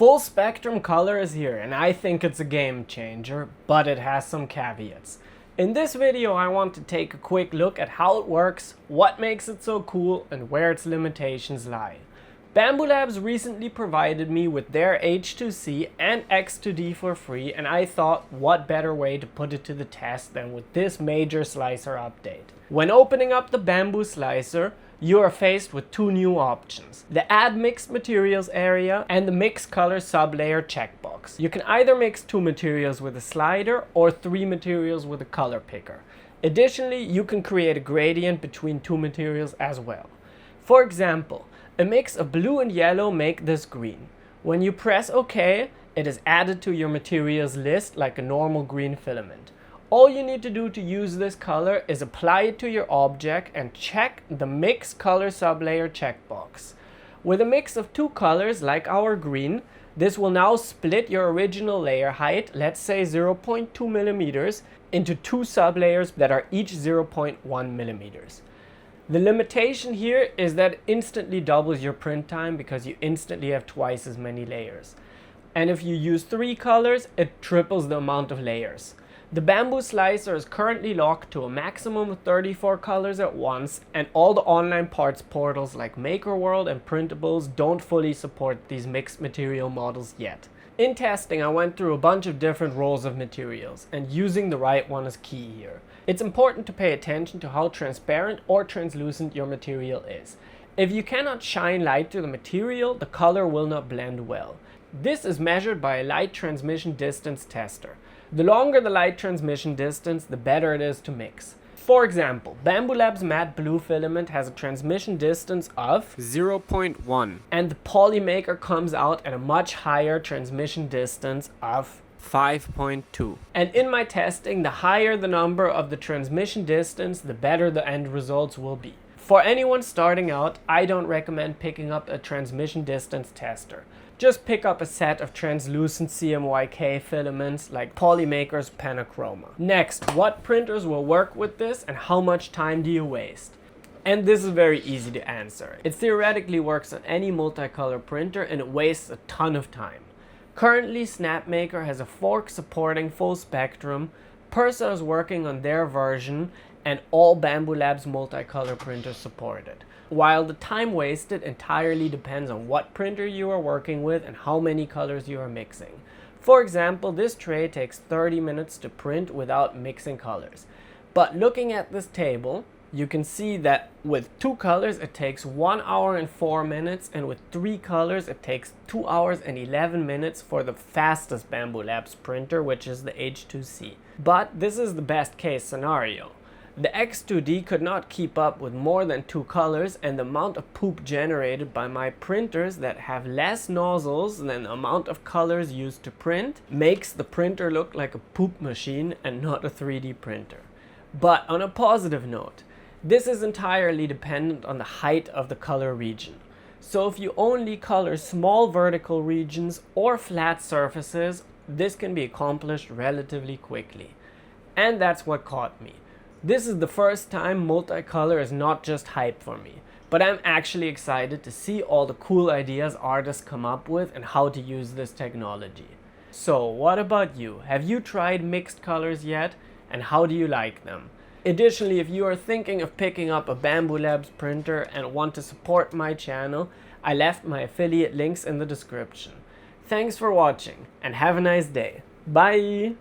Full spectrum color is here, and I think it's a game changer, but it has some caveats. In this video, I want to take a quick look at how it works, what makes it so cool, and where its limitations lie. Bambu Labs recently provided me with their H2C and X2D for free, and I thought what better way to put it to the test than with this major slicer update. When opening up the Bambu slicer, you are faced with two new options: the Add Mixed Materials area and the Mix Color Sublayer checkbox. You can either mix two materials with a slider or three materials with a color picker. Additionally, you can create a gradient between two materials as well. For example, a mix of blue and yellow make this green. When you press OK, it is added to your materials list like a normal green filament. All you need to do to use this color is apply it to your object and check the Mix Color Sublayer checkbox. With a mix of two colors like our green, this will now split your original layer height, let's say 0.2 millimeters, into two sublayers that are each 0.1 millimeters. The limitation here is that it instantly doubles your print time because you instantly have twice as many layers. And if you use three colors, it triples the amount of layers. The Bambu slicer is currently locked to a maximum of 34 colors at once, and all the online parts portals like MakerWorld and Printables don't fully support these mixed material models yet. In testing, I went through a bunch of different rolls of materials, and using the right one is key here. It's important to pay attention to how transparent or translucent your material is. If you cannot shine light to the material, the color will not blend well. This is measured by a light transmission distance tester. The longer the light transmission distance, the better it is to mix. For example, Bambu Lab's matte blue filament has a transmission distance of 0.1, and the Polymaker comes out at a much higher transmission distance of 5.2. And in my testing, the higher the number of the transmission distance, the better the end results will be. For anyone starting out, I don't recommend picking up a transmission distance tester. Just pick up a set of translucent CMYK filaments like Polymaker's Panachroma. Next, what printers will work with this and how much time do you waste? And this is very easy to answer. It theoretically works on any multicolor printer and it wastes a ton of time. Currently, Snapmaker has a fork supporting full spectrum, Persa is working on their version, and all Bambu Labs multicolor printers support it. While the time wasted entirely depends on what printer you are working with and how many colors you are mixing. For example, this tray takes 30 minutes to print without mixing colors. But looking at this table, you can see that with two colors it takes 1 hour and 4 minutes, and with three colors it takes 2 hours and 11 minutes for the fastest Bambu Labs printer, which is the H2C. But this is the best case scenario. The X2D could not keep up with more than two colors, and the amount of poop generated by my printers that have less nozzles than the amount of colors used to print makes the printer look like a poop machine and not a 3D printer. But on a positive note, this is entirely dependent on the height of the color region. So if you only color small vertical regions or flat surfaces, this can be accomplished relatively quickly. And that's what caught me. This is the first time multicolor is not just hype for me, but I'm actually excited to see all the cool ideas artists come up with and how to use this technology. So what about you? Have you tried mixed colors yet? And how do you like them? Additionally, if you are thinking of picking up a Bambu Labs printer and want to support my channel, I left my affiliate links in the description. Thanks for watching and have a nice day. Bye!